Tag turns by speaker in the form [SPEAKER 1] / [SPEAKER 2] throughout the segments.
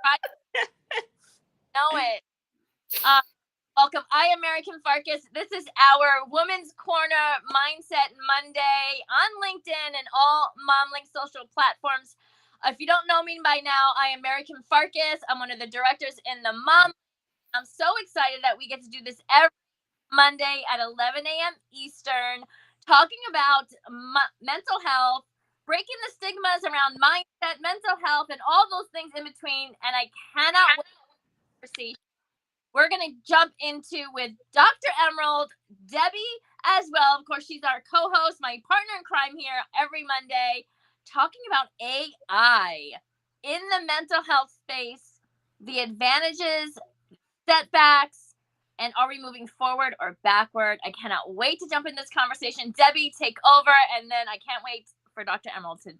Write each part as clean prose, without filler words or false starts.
[SPEAKER 1] Right? Know it. Uh, Welcome. I am MaryKim. This is our Women's Corner Mindset Monday on LinkedIn and all MomLink social platforms. If you don't know me by now, I am MaryKim. I'm one of the directors in the Mom. I'm so excited that we get to do this every Monday at 11 a.m. Eastern, talking about mental health, breaking the stigmas around mindset, mental health, and all those things in between. And I cannot wait for the conversation we're going to jump into with Dr. Emerald, Debbie as well. Of course, she's our co-host, my partner in crime here every Monday, talking about AI in the mental health space, the advantages, setbacks, and are we moving forward or backward? I cannot wait to jump in this conversation. Debbie, take over, and then I can't wait for Dr. Emerald to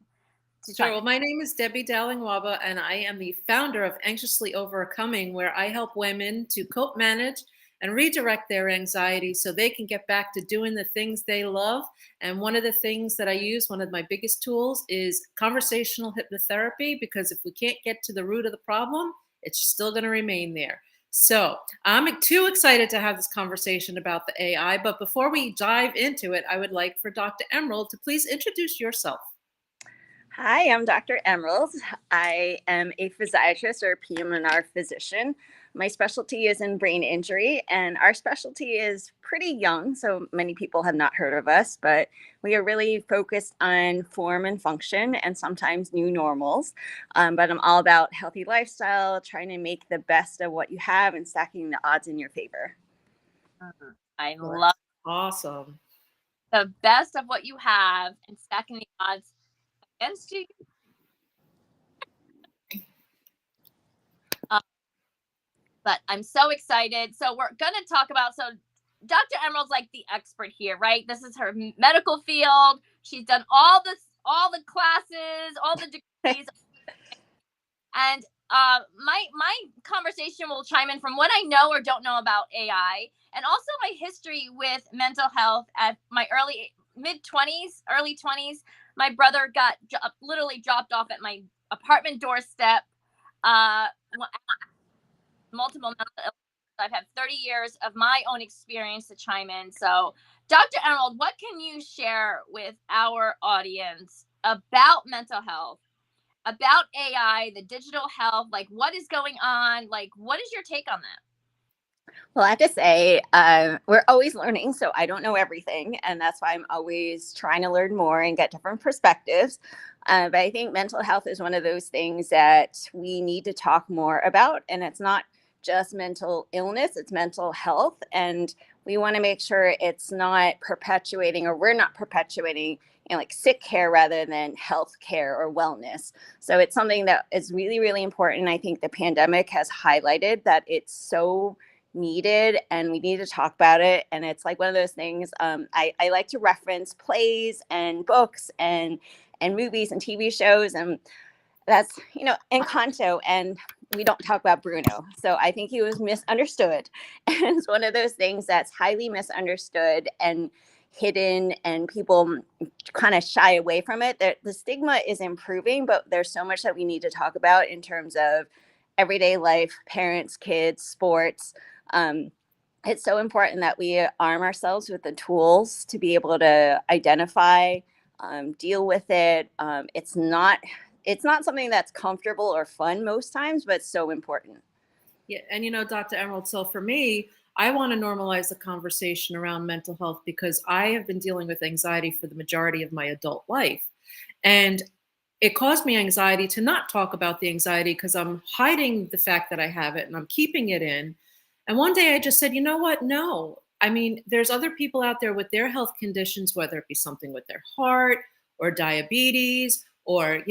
[SPEAKER 2] Sure. Well, my name is Debbie Dowling-Waba, and I am the founder of Anxiously Overcoming, where I help women to cope, manage, and redirect their anxiety so they can get back to doing the things they love. And one of the things that I use, one of my biggest tools, is conversational hypnotherapy, because if we can't get to the root of the problem, it's still going to remain there. So I'm too excited to have this conversation about the AI. But before we dive into it, I would like for Dr. Emerald to please introduce yourself.
[SPEAKER 3] Hi, I'm Dr. Emerald. I am a physiatrist or a PM&R physician. My specialty is in brain injury, and our specialty is pretty young, so many people have not heard of us, but we are really focused on form and function and sometimes new normals. But I'm all about healthy lifestyle, trying to make the best of what you have and stacking the odds in your favor.
[SPEAKER 1] I love
[SPEAKER 2] Awesome.
[SPEAKER 1] the best of what you have and stacking the odds against you. But I'm so excited. So we're going to talk about, so Dr. Emerald's like the expert here, right? This is her medical field. She's done all the classes, all the degrees. And my conversation will chime in from what I know or don't know about AI, and also my history with mental health at my early 20s. My brother got literally dropped off at my apartment doorstep. Multiple mental illness. I've had 30 years of my own experience to chime in. So, Dr. Emerald, what can you share with our audience about mental health, about AI, the digital health? Like, what is going on? Like, what is your take on that?
[SPEAKER 3] Well, I have to say, we're always learning, so I don't know everything, and that's why I'm always trying to learn more and get different perspectives. But I think mental health is one of those things that we need to talk more about, and it's not just mental illness, it's mental health, and we want to make sure it's not perpetuating, or we're not perpetuating, like sick care rather than health care or wellness. So it's something that is really, really important. I think the pandemic has highlighted that it's so needed and we need to talk about it. And it's like one of those things, I like to reference plays and books and movies and TV shows, and that's, Encanto, and we don't talk about Bruno. So I think he was misunderstood. And it's one of those things that's highly misunderstood and hidden, and people kind of shy away from it. The stigma is improving, but there's so much that we need to talk about in terms of everyday life, parents, kids, sports. It's so important that we arm ourselves with the tools to be able to identify, deal with it. It's not something that's comfortable or fun most times, but it's so important.
[SPEAKER 2] Yeah. And, Dr. Emerald, so for me, I want to normalize the conversation around mental health because I have been dealing with anxiety for the majority of my adult life. And it caused me anxiety to not talk about the anxiety because I'm hiding the fact that I have it and I'm keeping it in. And one day I just said, you know what? No. I mean, there's other people out there with their health conditions, whether it be something with their heart or diabetes or,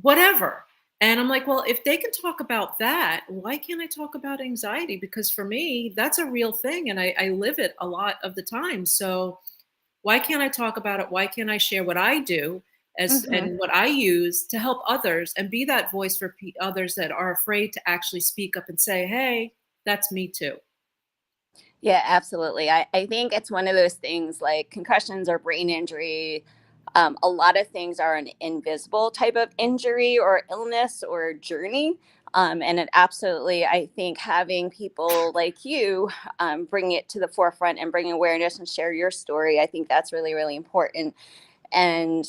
[SPEAKER 2] whatever. And I'm like, well, if they can talk about that, why can't I talk about anxiety? Because for me, that's a real thing. And I live it a lot of the time. So why can't I talk about it? Why can't I share what I do and what I use to help others and be that voice for others that are afraid to actually speak up and say, hey, that's me too.
[SPEAKER 3] Yeah, absolutely. I think it's one of those things like concussions or brain injury. A lot of things are an invisible type of injury or illness or journey. And it absolutely, I think having people like you bring it to the forefront and bring awareness and share your story, I think that's really, really important. And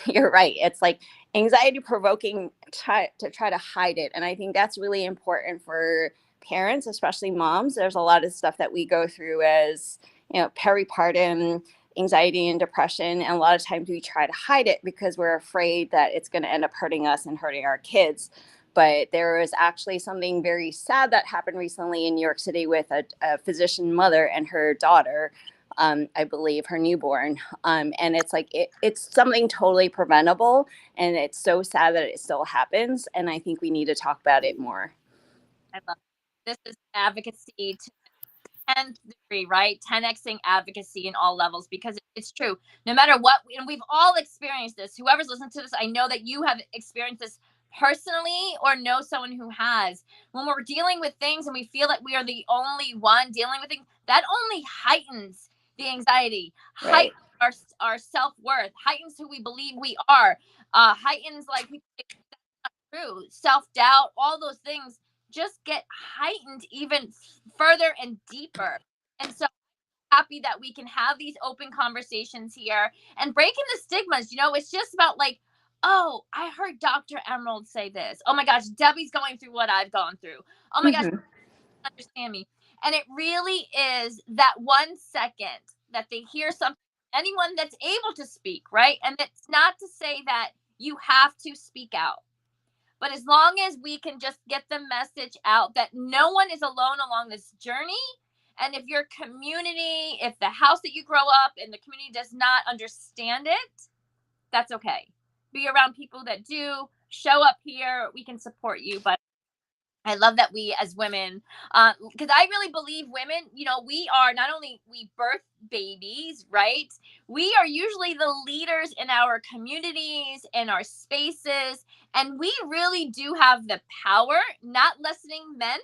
[SPEAKER 3] you're right. It's like anxiety provoking to try to hide it. And I think that's really important for parents, especially moms. There's a lot of stuff that we go through as, peripartum anxiety and depression. And a lot of times we try to hide it because we're afraid that it's going to end up hurting us and hurting our kids. But there was actually something very sad that happened recently in New York City with a physician mother and her daughter, I believe, her newborn. And it's like, it's something totally preventable. And it's so sad that it still happens. And I think we need to talk about it more.
[SPEAKER 1] I love it. This is advocacy to 10th degree, right? 10xing advocacy in all levels, because it's true. No matter what, and we've all experienced this. Whoever's listened to this, I know that you have experienced this personally or know someone who has. When we're dealing with things and we feel like we are the only one dealing with things, that only heightens the anxiety,
[SPEAKER 3] Right.
[SPEAKER 1] heightens our self-worth, heightens who we believe we are, heightens like true self-doubt, all those things just get heightened even further and deeper. And so happy that we can have these open conversations here and breaking the stigmas. It's just about like, oh, I heard Dr. Emerald say this. Oh my gosh, Debbie's going through what I've gone through. Oh my gosh, understand me. And it really is that 1 second that they hear something, anyone that's able to speak, right? And it's not to say that you have to speak out. But as long as we can just get the message out that no one is alone along this journey. And if your community, if the house that you grow up in, the community does not understand it, that's okay. Be around people that do. Show up here. We can support you. But I love that we as women, because I really believe women, we are not only we birth babies, right? We are usually the leaders in our communities, in our spaces. And we really do have the power, not listening men,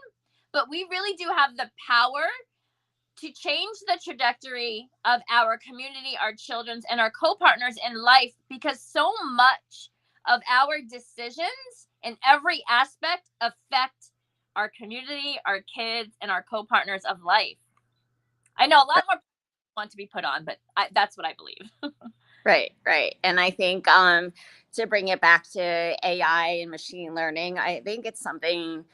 [SPEAKER 1] but we really do have the power to change the trajectory of our community, our children's, and our co-partners in life, because so much of our decisions in every aspect affect our community, our kids, and our co-partners of life. I know a lot more want to be put on, but that's what I believe.
[SPEAKER 3] Right. And I think to bring it back to AI and machine learning, I think it's something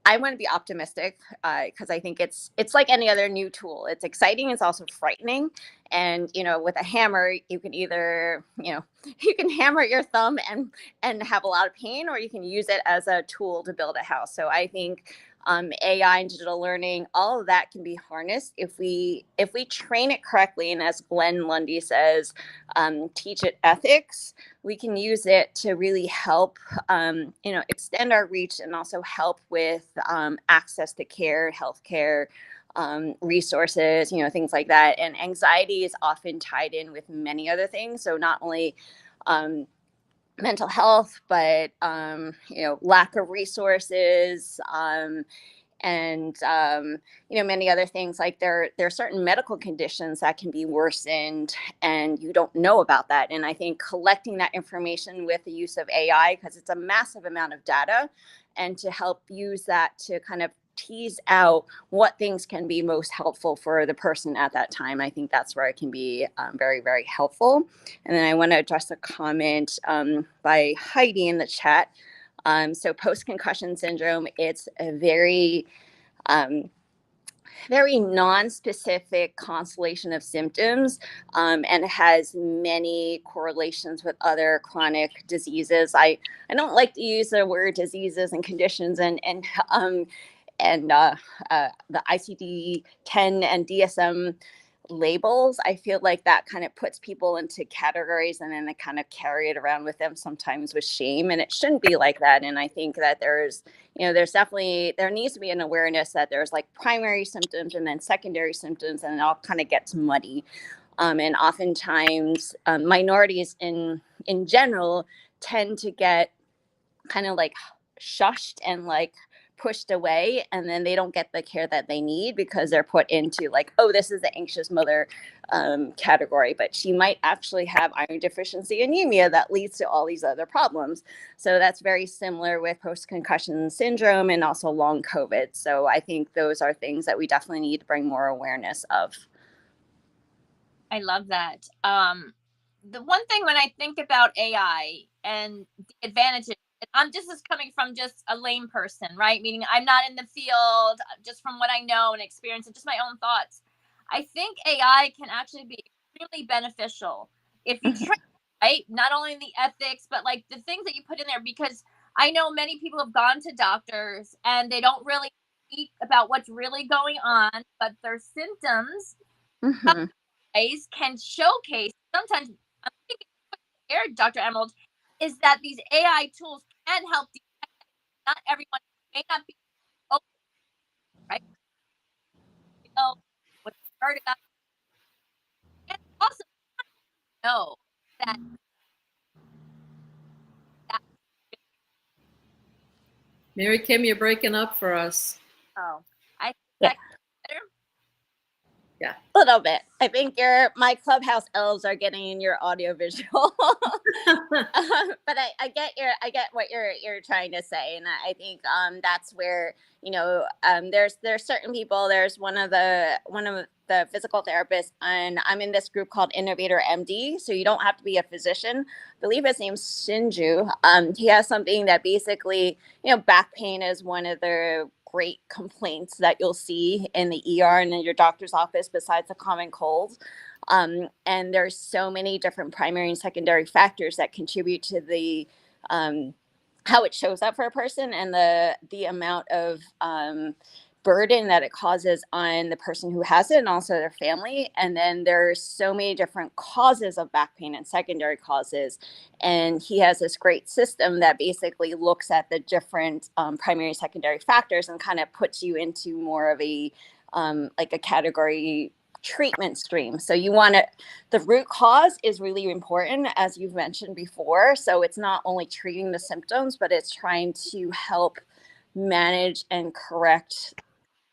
[SPEAKER 3] I want to be optimistic because I think it's like any other new tool. It's exciting. It's also frightening. And, with a hammer, you can either, you can hammer your thumb and have a lot of pain, or you can use it as a tool to build a house. So I think AI and digital learning, all of that can be harnessed if we train it correctly. And as Glenn Lundy says, teach it ethics. We can use it to really help, extend our reach and also help with access to care, healthcare, resources, things like that. And anxiety is often tied in with many other things. So not only mental health, but lack of resources, and many other things. Like there are certain medical conditions that can be worsened and you don't know about that. And I think collecting that information with the use of AI, because it's a massive amount of data, and to help use that to kind of tease out what things can be most helpful for the person at that time. I think that's where it can be very, very helpful. And then I want to address a comment by Heidi in the chat. So post-concussion syndrome, it's a very, very non-specific constellation of symptoms, and it has many correlations with other chronic diseases. I don't like to use the word diseases and conditions and the ICD-10 and DSM labels. I feel like that kind of puts people into categories, and then they kind of carry it around with them sometimes with shame, and it shouldn't be like that. And I think that there's definitely, there needs to be an awareness that there's like primary symptoms and then secondary symptoms, and it all kind of gets muddy. And oftentimes minorities in general tend to get kind of like shushed and like pushed away, and then they don't get the care that they need because they're put into like, oh, this is the anxious mother category, but she might actually have iron deficiency anemia that leads to all these other problems. So that's very similar with post-concussion syndrome and also long COVID. So I think those are things that we definitely need to bring more awareness of.
[SPEAKER 1] I love that. The one thing when I think about AI and the advantages, this is coming from just a lame person, right? Meaning I'm not in the field, just from what I know and experience and just my own thoughts. I think AI can actually be extremely beneficial if you train, right? Not only the ethics, but like the things that you put in there, because I know many people have gone to doctors and they don't really speak about what's really going on, but their symptoms
[SPEAKER 3] Mm-hmm.
[SPEAKER 1] can showcase. Sometimes I'm thinking here, Dr. Emerald, is that these AI tools can help detect. Not everyone may not be open, right? You know what you heard about, and also know that that.
[SPEAKER 2] MaryKim, you're breaking up for us.
[SPEAKER 1] Oh, I think
[SPEAKER 3] Yeah.
[SPEAKER 1] that better.
[SPEAKER 2] Yeah.
[SPEAKER 3] A little bit. I think my clubhouse elves are getting in your audio visual. But I get what you're trying to say, and I think that's where there's certain people. There's one of the physical therapists, and I'm in this group called Innovator MD. So you don't have to be a physician. I believe his name's Shinju. He has something that basically, back pain is one of the great complaints that you'll see in the ER and in your doctor's office besides the common cold. And there's so many different primary and secondary factors that contribute to the how it shows up for a person and the amount of burden that it causes on the person who has it and also their family. And then there's so many different causes of back pain and secondary causes. And he has this great system that basically looks at the different primary and secondary factors and kind of puts you into more of a like a category treatment stream. So the root cause is really important, as you've mentioned before. So it's not only treating the symptoms, but it's trying to help manage and correct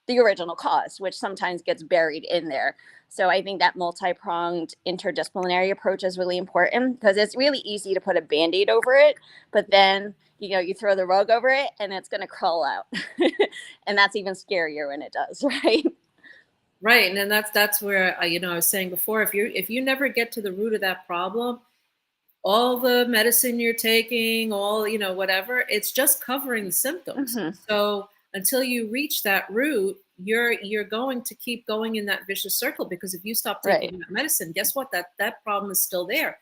[SPEAKER 3] the original cause, which sometimes gets buried in there. So I think that multi-pronged interdisciplinary approach is really important, because it's really easy to put a Band-Aid over it, but then you throw the rug over it and it's going to crawl out. And that's even scarier when it does, right?
[SPEAKER 2] Right, and then that's where I was saying before, if you never get to the root of that problem, all the medicine you're taking, all whatever, it's just covering the symptoms.
[SPEAKER 3] Mm-hmm.
[SPEAKER 2] So until you reach that root, you're going to keep going in that vicious circle, because if you stop taking that medicine, guess what? That problem is still there.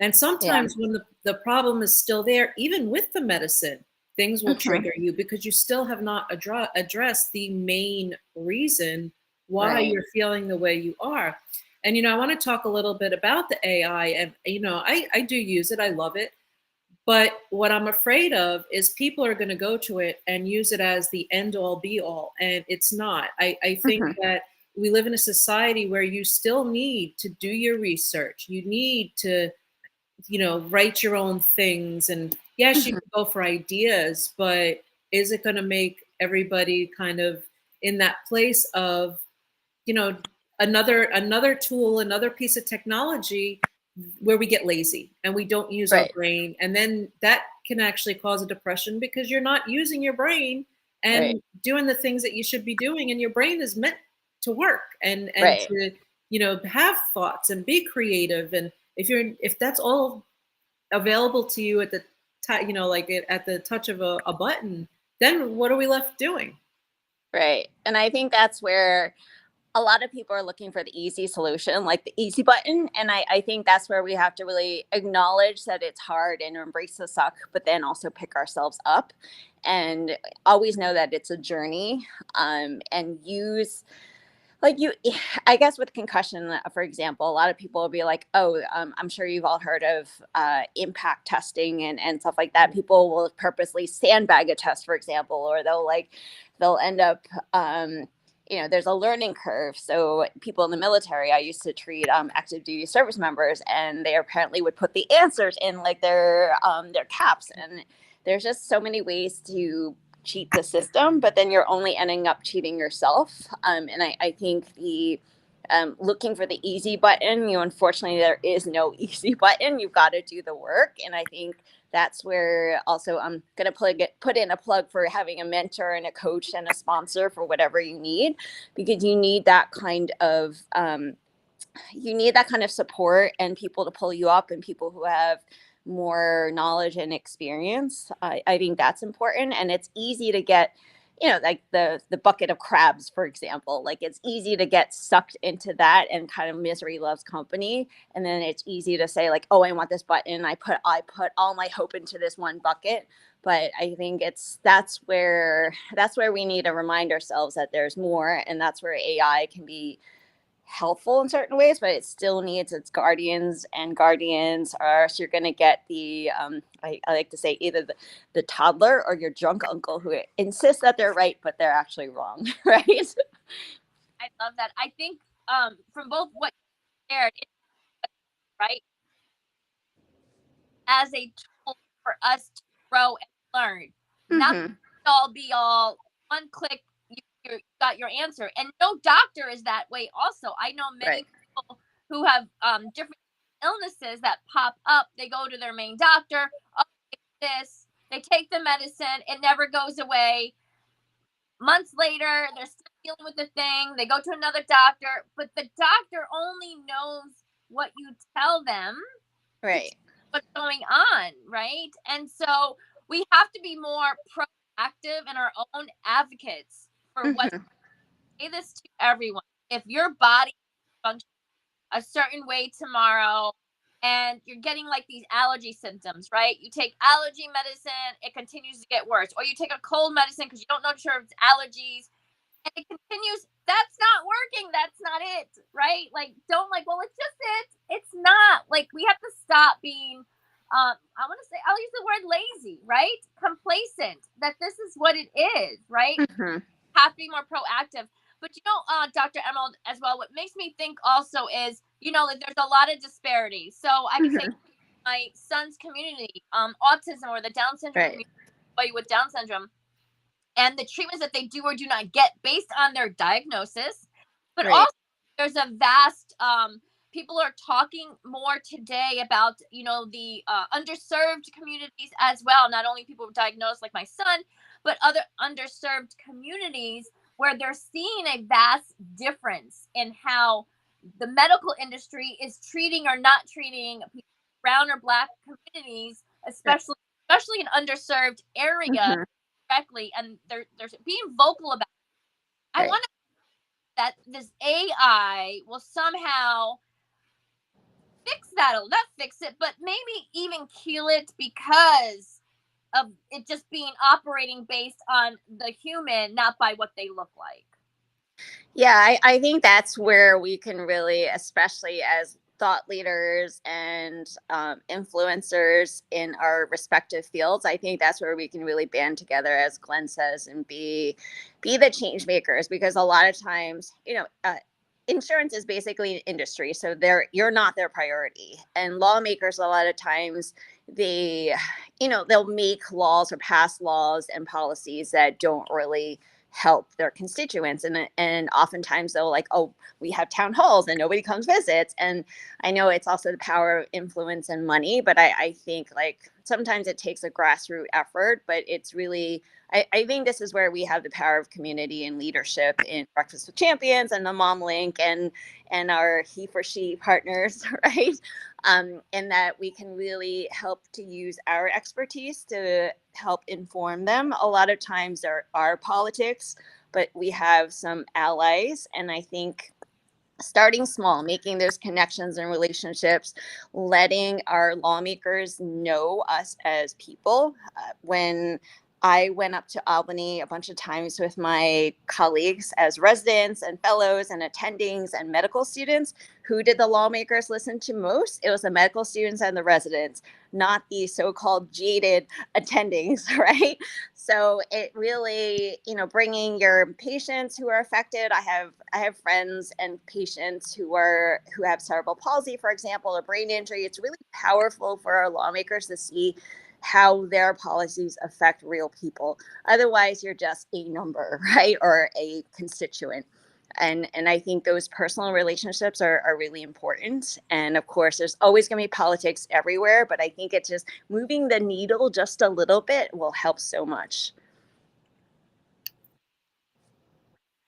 [SPEAKER 2] And sometimes when the problem is still there, even with the medicine, things will trigger you because you still have not addressed the main reason why you're feeling the way you are. And, I want to talk a little bit about the AI, and, I do use it. I love it. But what I'm afraid of is people are going to go to it and use it as the end all be all. And it's not. I think that we live in a society where you still need to do your research. You need to, write your own things. And yes, you can go for ideas, but is it going to make everybody kind of in that place of, another tool, another piece of technology where we get lazy and we don't use our brain, and then that can actually cause a depression because you're not using your brain and doing the things that you should be doing, and your brain is meant to work and to have thoughts and be creative. And if that's all available to you at the at the touch of a button, then what are we left doing?
[SPEAKER 3] Right. And I think that's where a lot of people are looking for the easy solution, like the easy button. And I think that's where we have to really acknowledge that it's hard and embrace the suck, but then also pick ourselves up and always know that it's a journey, and use I guess with concussion, for example, a lot of people will be like, oh, I'm sure you've all heard of impact testing and stuff like that. People will purposely sandbag a test, for example, or they'll end up there's a learning curve. So people in the military, I used to treat active duty service members, and they apparently would put the answers in like their caps. And there's just so many ways to cheat the system, but then you're only ending up cheating yourself. And I think the looking for the easy button, unfortunately, there is no easy button. You've got to do the work. And I think that's where also I'm going to put in a plug for having a mentor and a coach and a sponsor for whatever you need, because you need that kind of support and people to pull you up and people who have more knowledge and experience. I think that's important. And it's easy to get, like the bucket of crabs, for example. Like, it's easy to get sucked into that, and kind of misery loves company. And then it's easy to say, like, oh, I want this button. I put all my hope into this one bucket. But I think that's where we need to remind ourselves that there's more, and that's where AI can be helpful in certain ways, but it still needs its guardians, or else you're going to get the I like to say, either the toddler or your drunk uncle who insists that they're right but they're actually wrong. Right.
[SPEAKER 1] I love that. I think from both what you shared, right, as a tool for us to grow and learn, not all be all, one click you got your answer. And no doctor is that way also. I know many people who have different illnesses that pop up. They go to their main doctor, oh, this, they take the medicine, it never goes away. Months later, they're still dealing with the thing. They go to another doctor, but the doctor only knows what you tell them,
[SPEAKER 3] right,
[SPEAKER 1] what's going on, right? And so we have to be more proactive and our own advocates for what. Say this to everyone: if your body functions a certain way tomorrow and you're getting like these allergy symptoms, right? You take allergy medicine, it continues to get worse. Or you take a cold medicine because you don't know sure if it's allergies, and it continues. That's not working. That's not it, right? Like, don't well, it's just it. It's not. Like, we have to stop being I want to say, I'll use the word lazy, right? Complacent, that this is what it is, right? Have to be more proactive. But Dr. Emerald, as well, what makes me think also is, like, there's a lot of disparity. So I can say my son's community, autism or the Down syndrome community, with Down syndrome, and the treatments that they do or do not get based on their diagnosis. But also, there's a vast people are talking more today about the underserved communities as well. Not only people diagnosed like my son, but other underserved communities, where they're seeing a vast difference in how the medical industry is treating or not treating brown or Black communities, especially in underserved areas, correctly. And they're being vocal about it. I wonder that this AI will somehow fix that. Not fix it, but maybe even kill it, because of it just being operating based on the human, not by what they look like.
[SPEAKER 3] Yeah, I think that's where we can really, especially as thought leaders and influencers in our respective fields, I think that's where we can really band together, as Glenn says, and be the change makers. Because a lot of times, insurance is basically an industry, so you're not their priority. And lawmakers, a lot of times, they'll make laws or pass laws and policies that don't really help their constituents, and oftentimes they'll like, oh, we have town halls and nobody comes visits. And I know it's also the power of influence and money, but I think, like, sometimes it takes a grassroots effort. But it's really, I think this is where we have the power of community and leadership in Breakfast with Champions and the Mom Link and our he for she partners, right? And that we can really help to use our expertise to help inform them. A lot of times there are politics, but we have some allies. And I think starting small, making those connections and relationships, letting our lawmakers know us as people. When I went up to Albany a bunch of times with my colleagues as residents and fellows and attendings and medical students, who did the lawmakers listen to most? It was the medical students and the residents, not the so-called jaded attendings, right? So it really, bringing your patients who are affected. I have friends and patients who have cerebral palsy, for example, or brain injury. It's really powerful for our lawmakers to see how their policies affect real people. Otherwise, you're just a number, right? Or a constituent. And I think those personal relationships are really important. And of course, there's always going to be politics everywhere, but I think it's just moving the needle just a little bit will help so much.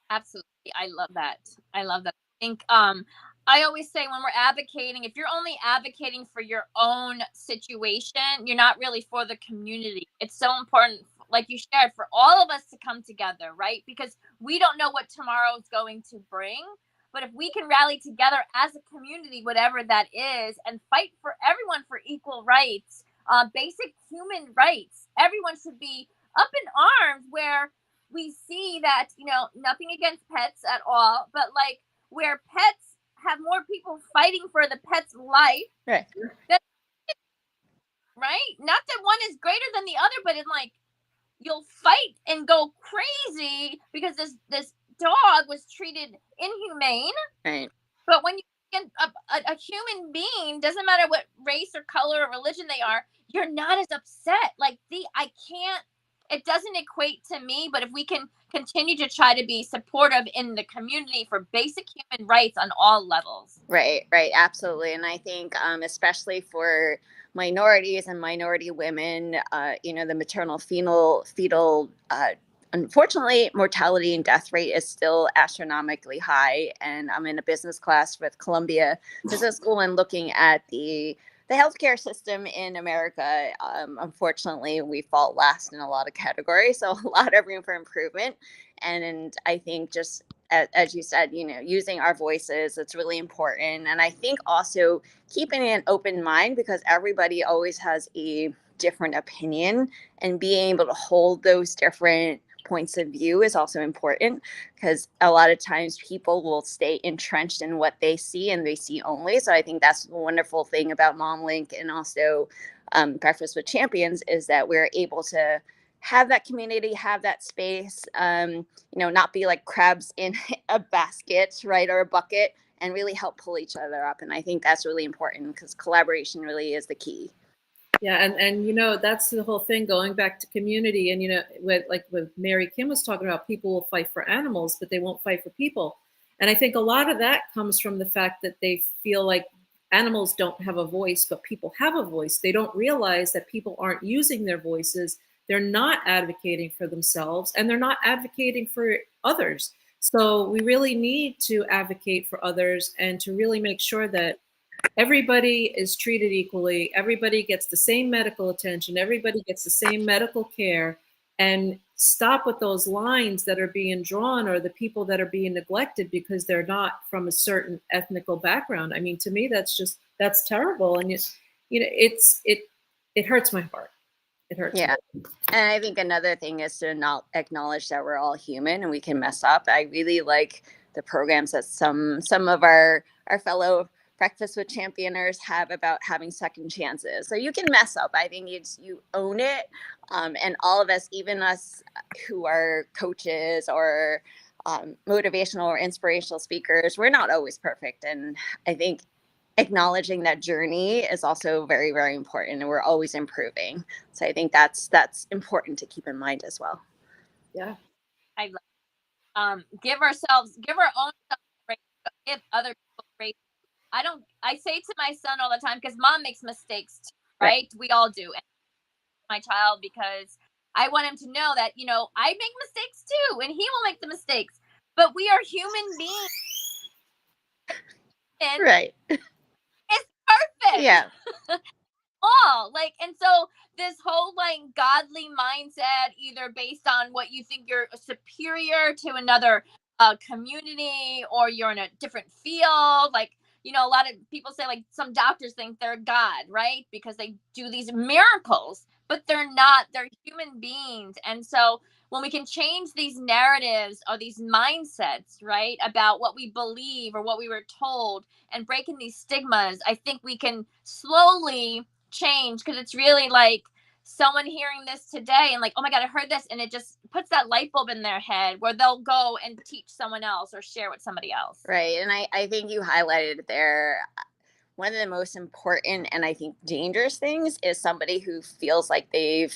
[SPEAKER 1] Absolutely. I love that. I love that. I think I always say when we're advocating, if you're only advocating for your own situation, you're not really for the community. It's so important, like you shared, for all of us to come together, right? Because we don't know what tomorrow is going to bring. But if we can rally together as a community, whatever that is, and fight for everyone for equal rights, basic human rights, everyone should be up in arms where we see that, nothing against pets at all, but like where pets have more people fighting for the pet's life.
[SPEAKER 3] Right.
[SPEAKER 1] Right? Not that one is greater than the other, but in like you'll fight and go crazy because this dog was treated inhumane.
[SPEAKER 3] Right.
[SPEAKER 1] But when you get a human being, doesn't matter what race or color or religion they are, you're not as upset. Like I can't. It doesn't equate to me, but if we can continue to try to be supportive in the community for basic human rights on all levels.
[SPEAKER 3] Right, absolutely. And I think especially for minorities and minority women, the maternal fetal unfortunately, mortality and death rate is still astronomically high. And I'm in a business class with Columbia Business School and looking at the healthcare system in America. Unfortunately, we fall last in a lot of categories, so a lot of room for improvement. And I think just as you said, using our voices, it's really important. And I think also keeping an open mind, because everybody always has a different opinion, and being able to hold those different points of view is also important, because a lot of times people will stay entrenched in what they see and they see only. So I think that's the wonderful thing about MomLink and also Breakfast with Champions, is that we're able to have that community, have that space, not be like crabs in a basket, right, or a bucket, and really help pull each other up. And I think that's really important, because collaboration really is the key.
[SPEAKER 2] Yeah, and that's the whole thing, going back to community. And with MaryKim was talking about, people will fight for animals, but they won't fight for people. And I think a lot of that comes from the fact that they feel like animals don't have a voice, but people have a voice. They don't realize that people aren't using their voices. They're not advocating for themselves, and they're not advocating for others. So we really need to advocate for others, and to really make sure that everybody is treated equally. Everybody gets the same medical attention. Everybody gets the same medical care, and stop with those lines that are being drawn, or the people that are being neglected because they're not from a certain ethnical background. I mean, to me, that's terrible. And it hurts my heart. It hurts.
[SPEAKER 3] Yeah. And I think another thing is to not acknowledge that we're all human and we can mess up. I really like the programs that some of our fellow Breakfast with Championers have about having second chances. So you can mess up. I think you own it. And all of us, even us who are coaches or motivational or inspirational speakers, we're not always perfect. And I think acknowledging that journey is also very, very important, and we're always improving. So I think that's important to keep in mind as well.
[SPEAKER 2] Yeah.
[SPEAKER 1] I give our own self grace, give other people grace. I say to my son all the time, because mom makes mistakes too, right? We all do. And my child, because I want him to know that, I make mistakes too, and he will make the mistakes, but we are human beings.
[SPEAKER 3] Right.
[SPEAKER 1] It's perfect.
[SPEAKER 3] Yeah.
[SPEAKER 1] And so this whole godly mindset, either based on what you think you're superior to another community, or you're in a different field, a lot of people say, some doctors think they're God, right? Because they do these miracles, but they're not. They're human beings. And so when we can change these narratives or these mindsets, right, about what we believe or what we were told, and breaking these stigmas, I think we can slowly change. Because it's really like someone hearing this today and oh my God, I heard this, and it just puts that light bulb in their head where they'll go and teach someone else or share with somebody else.
[SPEAKER 3] Right. And I think you highlighted there, one of the most important and I think dangerous things is somebody who feels like they're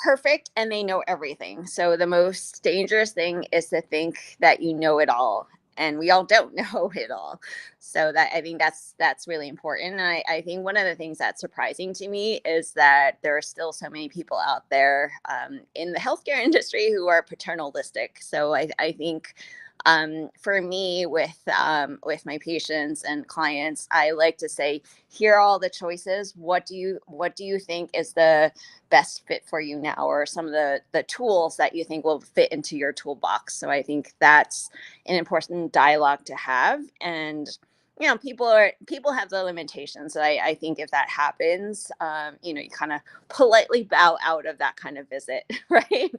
[SPEAKER 3] perfect and they know everything. So the most dangerous thing is to think that you know it all, and we all don't know it all. So that, I think that's really important. And I think one of the things that's surprising to me is that there are still so many people out there in the healthcare industry who are paternalistic. So I think for me with my patients and clients, I like to say, here are all the choices. What do you think is the best fit for you now, or some of the tools that you think will fit into your toolbox? So I think that's an important dialogue to have. And people have the limitations. So I think if that happens, you kind of politely bow out of that kind of visit. Right.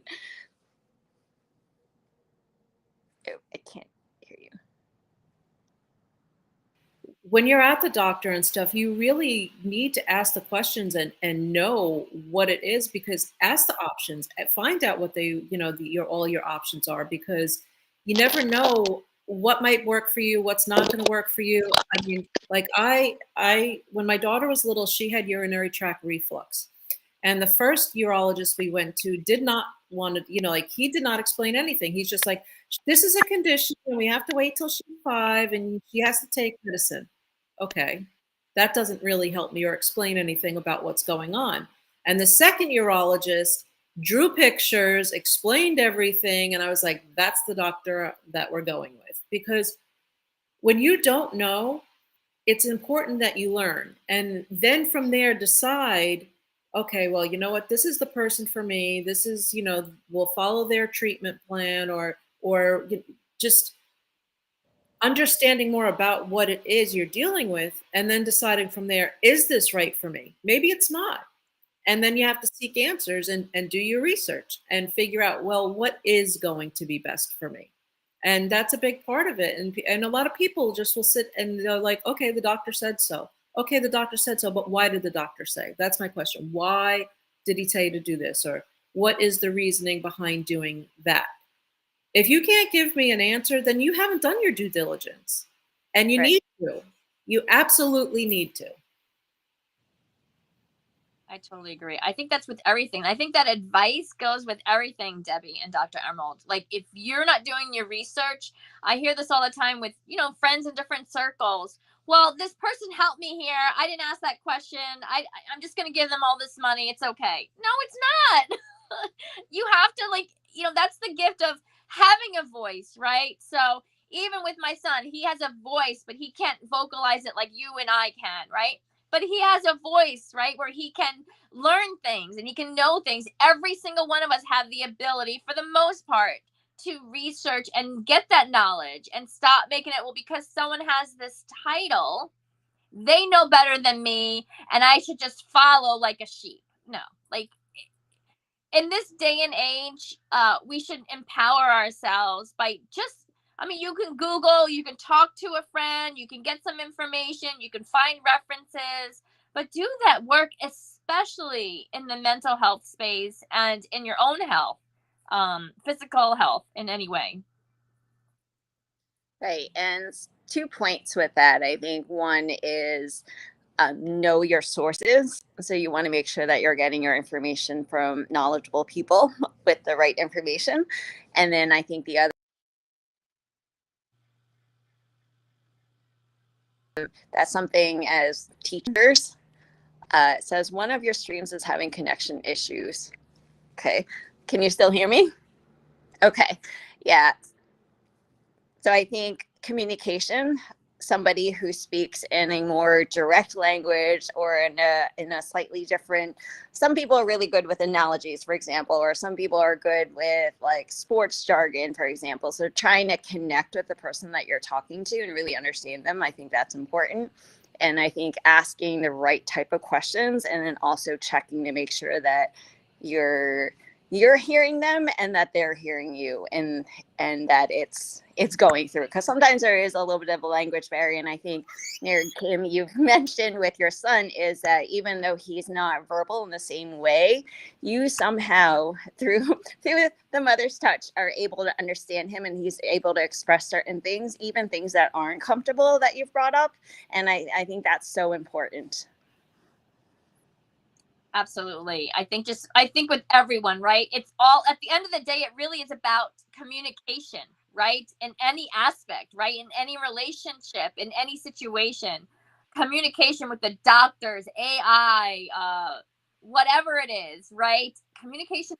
[SPEAKER 3] Oh, I can't hear you.
[SPEAKER 2] When you're at the doctor and stuff, you really need to ask the questions and know what it is, because ask the options and find out what they, all your options are, because you never know what might work for you, what's not going to work for you. I mean, like when my daughter was little, she had urinary tract reflux. And the first urologist we went to did not want to, like he did not explain anything. He's just like, this is a condition and we have to wait till she's 5 and she has to take medicine. Okay, that doesn't really help me or explain anything about what's going on. And the second urologist drew pictures, explained everything. And I was like, that's the doctor that we're going with. Because when you don't know, it's important that you learn. And then from there, decide, okay, well, you know what? This is the person for me. This is, we'll follow their treatment plan, or just understanding more about what it is you're dealing with, and then deciding from there, is this right for me? Maybe it's not. And then you have to seek answers and do your research and figure out, well, what is going to be best for me? And that's a big part of it. And a lot of people just will sit and they're like, okay, the doctor said so. Okay, the doctor said so, but why did the doctor say? That's my question. Why did he tell you to do this? Or what is the reasoning behind doing that? If you can't give me an answer, then you haven't done your due diligence. And you
[SPEAKER 3] Right.
[SPEAKER 2] need to. You absolutely need to.
[SPEAKER 1] I totally agree. I think that's with everything. I think that advice goes with everything, Debbie and Dr. Emerald. Like, if you're not doing your research, I hear this all the time with, friends in different circles. Well, this person helped me here. I didn't ask that question. I'm just going to give them all this money. It's okay. No, it's not. You have to, that's the gift of having a voice, right? So even with my son, he has a voice, but he can't vocalize it like you and I can, right? But he has a voice, right, where he can learn things and he can know things. Every single one of us have the ability, for the most part, to research and get that knowledge, and stop making it, well, because someone has this title, they know better than me and I should just follow like a sheep. No, like, in this day and age, we should empower ourselves by just, you can Google, you can talk to a friend, you can get some information, you can find references, but do that work, especially in the mental health space and in your own health, physical health in any way.
[SPEAKER 3] Right. And 2 points with that. I think one is know your sources. So you want to make sure that you're getting your information from knowledgeable people with the right information. And then I think the other, that's something as teachers, it says one of your streams is having connection issues. Okay. Can you still hear me? Okay. Yeah. So I think communication, somebody who speaks in a more direct language, or in a slightly different, some people are really good with analogies, for example, or some people are good with like sports jargon, for example. So trying to connect with the person that you're talking to and really understand them, I think that's important. And I think asking the right type of questions, and then also checking to make sure that you you're hearing them and that they're hearing you, and that it's going through, because sometimes there is a little bit of a language barrier. And I think, Kim, you've mentioned with your son is that even though he's not verbal in the same way, you somehow through the mother's touch are able to understand him, and he's able to express certain things, even things that aren't comfortable that you've brought up. And I think that's so important.
[SPEAKER 1] Absolutely. I think with everyone, right? It's all, at the end of the day, it really is about communication, right? In any aspect, right? In any relationship, in any situation, communication with the doctors, AI, whatever it is, right? Communication.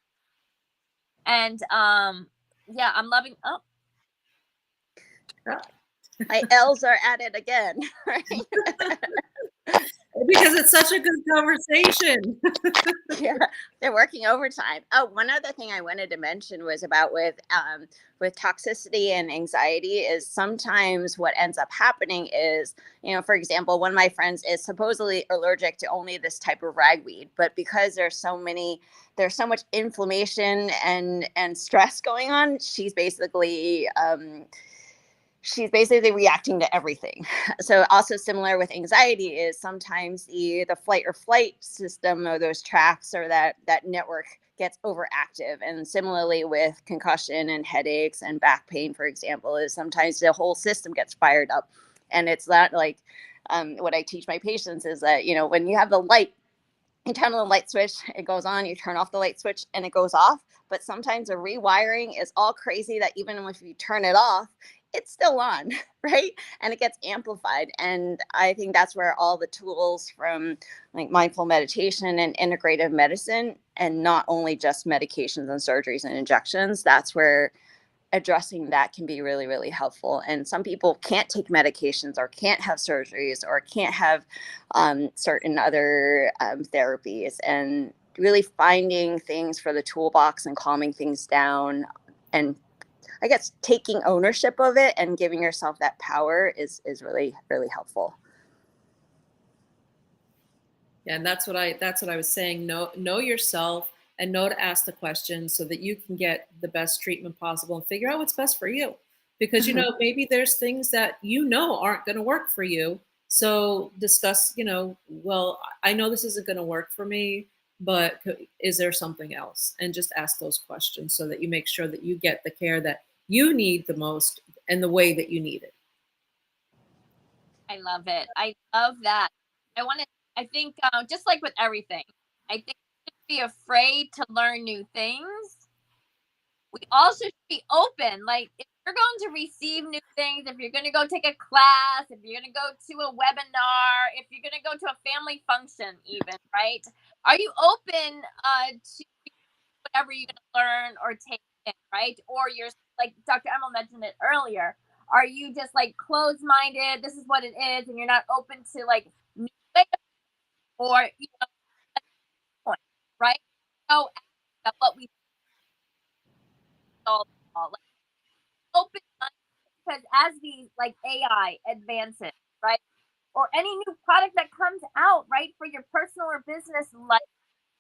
[SPEAKER 1] And yeah, I'm loving, oh,
[SPEAKER 3] My L's are at it again, right?
[SPEAKER 2] Because it's such a good conversation.
[SPEAKER 3] Yeah, they're working overtime. Oh, one other thing I wanted to mention was about with toxicity and anxiety is sometimes what ends up happening is, for example, one of my friends is supposedly allergic to only this type of ragweed, but because there's so much inflammation and stress going on, she's basically reacting to everything. So also similar with anxiety is sometimes the flight or flight system, or those tracks, or that network gets overactive. And similarly with concussion and headaches and back pain, for example, is sometimes the whole system gets fired up. And it's not like what I teach my patients is that, when you have the light, you turn on the light switch, it goes on, you turn off the light switch and it goes off. But sometimes the rewiring is all crazy that even if you turn it off, it's still on, right? And it gets amplified. And I think that's where all the tools from like mindful meditation and integrative medicine, and not only just medications and surgeries and injections, that's where addressing that can be really, really helpful. And some people can't take medications or can't have surgeries or can't have certain other therapies, and really finding things for the toolbox and calming things down, and I guess taking ownership of it and giving yourself that power is really, really helpful.
[SPEAKER 2] Yeah, and that's what I was saying. Know yourself and know to ask the questions so that you can get the best treatment possible and figure out what's best for you. Because maybe there's things that aren't going to work for you. So discuss, well, I know this isn't going to work for me, but is there something else? And just ask those questions so that you make sure that you get the care that you need the most and the way that you need it.
[SPEAKER 1] I love it. I love that. I think just like with everything, I think we shouldn't be afraid to learn new things. We also should be open. Like, if you're going to receive new things, if you're going to go take a class, if you're going to go to a webinar, if you're going to go to a family function even, right? Are you open to whatever you're going to learn or take in, right? Or you're, like Dr. Emil mentioned it earlier, are you just like closed-minded, this is what it is, and you're not open to like new ways, or right? So what we all like, open mind, because as these like AI advances, right, or any new product that comes out, right, for your personal or business life,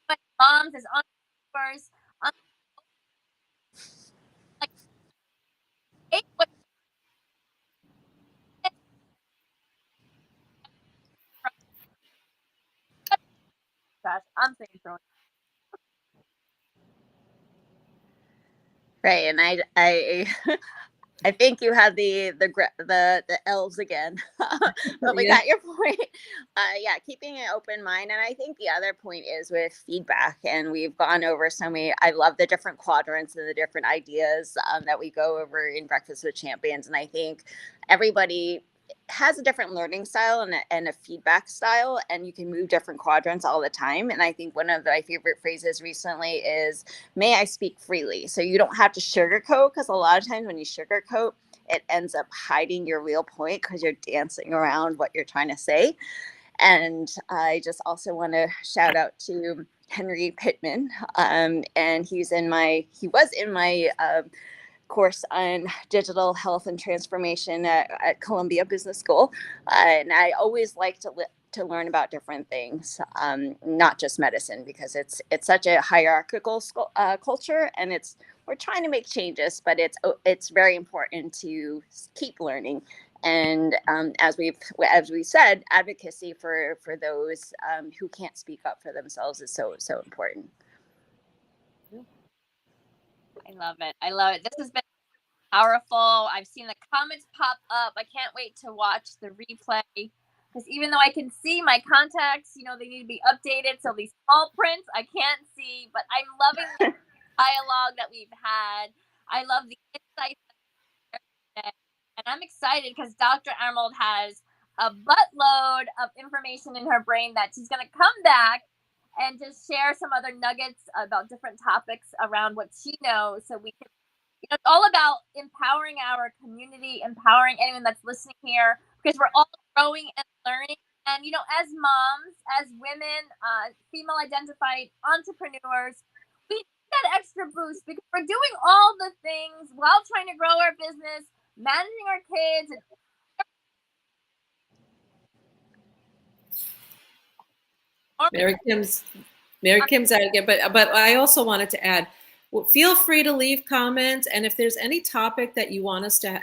[SPEAKER 1] like moms as entrepreneurs, like, what, gosh, I'm saying throwing.
[SPEAKER 3] Right. And I think you had the elves again, but we got your point. Yeah, keeping an open mind. And I think the other point is with feedback. And we've gone over so many. I love the different quadrants and the different ideas that we go over in Breakfast with Champions. And I think everybody has a different learning style and a feedback style, and you can move different quadrants all the time. And I think one of my favorite phrases recently is, may I speak freely? So you don't have to sugarcoat, because a lot of times when you sugarcoat, it ends up hiding your real point because you're dancing around what you're trying to say. And I just also want to shout out to Henry Pittman. And he was in my course on digital health and transformation at Columbia Business School. And I always like to to learn about different things, not just medicine, because it's such a hierarchical culture, and we're trying to make changes, but it's very important to keep learning. And as we said, advocacy for those who can't speak up for themselves is so important.
[SPEAKER 1] I love it. I love it. This has been powerful. I've seen the comments pop up. I can't wait to watch the replay, because even though I can see my contacts, you know, they need to be updated. So these small prints I can't see, but I'm loving the dialogue that we've had. I love the insights today. And I'm excited because Dr. Emerald has a buttload of information in her brain that she's going to come back and just share some other nuggets about different topics around what she knows, so we can, you know, it's all about empowering our community, empowering anyone that's listening here, because we're all growing and learning. And, you know, as moms, as women, female identified entrepreneurs, we need that extra boost, because we're doing all the things while trying to grow our business, managing our kids, and
[SPEAKER 2] MaryKim's out again, but I also wanted to add, feel free to leave comments, and if there's any topic that you want us to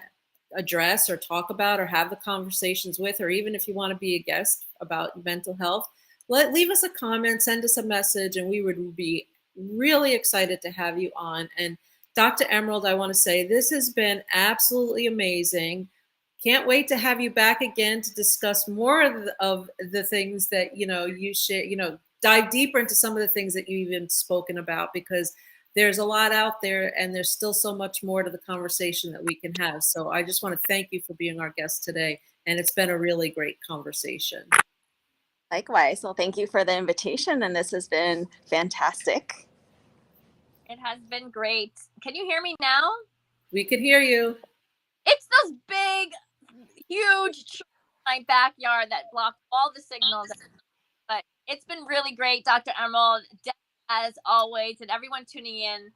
[SPEAKER 2] address or talk about or have the conversations with, or even if you want to be a guest about mental health, leave us a comment, send us a message, and we would be really excited to have you on. And Dr. Emerald, I want to say this has been absolutely amazing. Can't wait to have you back again to discuss more of the things that, you know, you should, you know, dive deeper into some of the things that you've even spoken about, because there's a lot out there and there's still so much more to the conversation that we can have. So I just want to thank you for being our guest today. And it's been a really great conversation.
[SPEAKER 3] Likewise. Well, thank you for the invitation, and this has been fantastic.
[SPEAKER 1] it has been great. Can you hear me now?
[SPEAKER 2] We could hear you.
[SPEAKER 1] It's those big, huge trees in my backyard that block all the signals. But it's been really great, Dr. Emerald, as always, and everyone tuning in.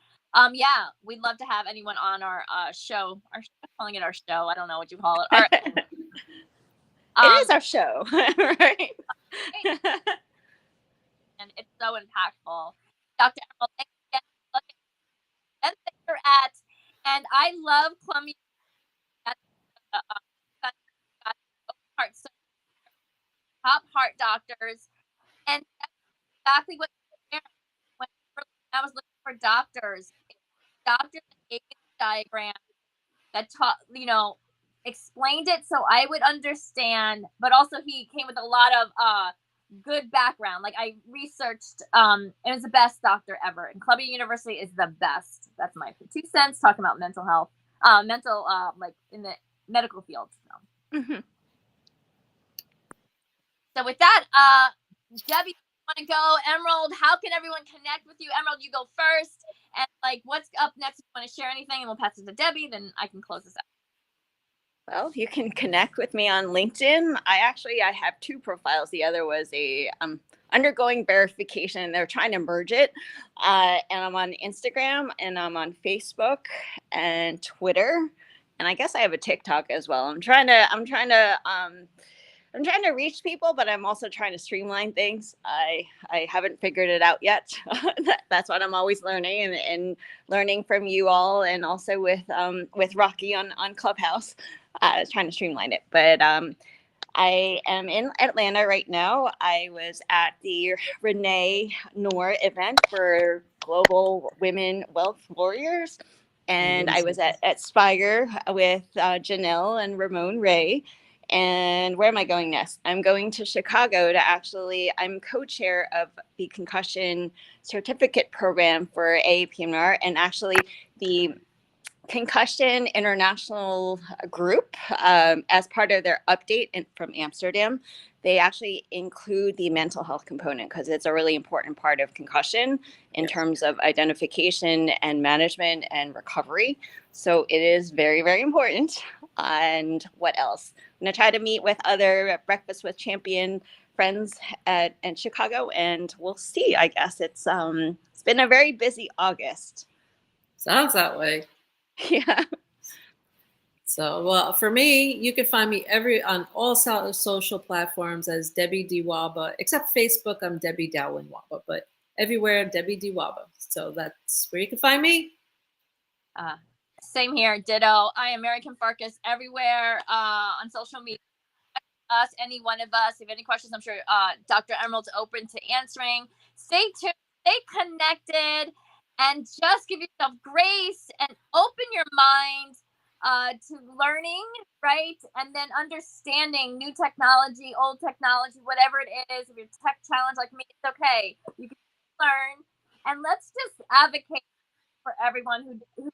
[SPEAKER 1] Yeah, we'd love to have anyone on our show. I'm calling it our show. I don't know what you call it.
[SPEAKER 3] It is our show, right?
[SPEAKER 1] And it's so impactful. Dr. Emerald, thank you again for looking at the event that you're at. And I love Columbia. Top heart doctors, and that's exactly what when I was looking for doctors. Doctors that gave me the diagram that taught, you know, explained it so I would understand, but also he came with a lot of good background. Like, I researched, it was the best doctor ever, and Columbia University is the best. That's my 2 cents talking about mental health, like in the medical field. So.
[SPEAKER 3] Mm-hmm.
[SPEAKER 1] So with that, Debbie, you want to go? Emerald, how can everyone connect with you? Emerald, you go first. And like, what's up next? If you want to share anything, and we'll pass it to Debbie, then I can close this out.
[SPEAKER 3] Well, you can connect with me on LinkedIn. I have 2 profiles. The other was a undergoing verification. They're trying to merge it. And I'm on Instagram, and I'm on Facebook and Twitter. And I guess I have a TikTok as well. I'm trying to reach people, but I'm also trying to streamline things. I haven't figured it out yet. That's what I'm always learning, and learning from you all, and also with Rocky on Clubhouse, trying to streamline it. But I am in Atlanta right now. I was at the Renee Noor event for Global Women Wealth Warriors. And I was at Spire with Janelle and Ramon Ray. And where am I going next? I'm going to Chicago I'm co-chair of the concussion certificate program for AAPMR, and actually the Concussion International group, as part of their update from Amsterdam, they actually include the mental health component, because it's a really important part of concussion in terms of identification and management and recovery. So it is very, very important. And what else? I'm going to try to meet with other Breakfast with Champion friends in Chicago, and we'll see. I guess it's been a very busy August.
[SPEAKER 2] Sounds that way.
[SPEAKER 3] Yeah.
[SPEAKER 2] So, well, for me, you can find me on all social platforms as Debbie D. Waba, except Facebook, I'm Debbie Dowling Waba, but everywhere, Debbie D. Waba. So that's where you can find me.
[SPEAKER 1] Same here, ditto. I am MaryKim Farkas everywhere on social media. Us, any one of us. If you have any questions, I'm sure Dr. Emerald's open to answering. Stay tuned, stay connected, and just give yourself grace and open your mind to learning, right? And then understanding new technology, old technology, whatever it is. If you're tech challenged like me, it's okay. You can learn. And let's just advocate for everyone who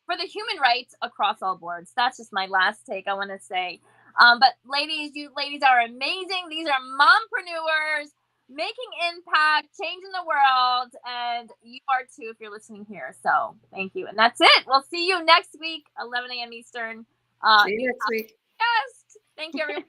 [SPEAKER 1] for the human rights across all boards. That's just my last take I want to say. But ladies, you ladies are amazing. These are mompreneurs making impact, changing the world, and you are too if you're listening here. So thank you. And that's it. We'll see you next week, 11 a.m. Eastern.
[SPEAKER 2] See you next week.
[SPEAKER 1] Yes. Thank you, everyone.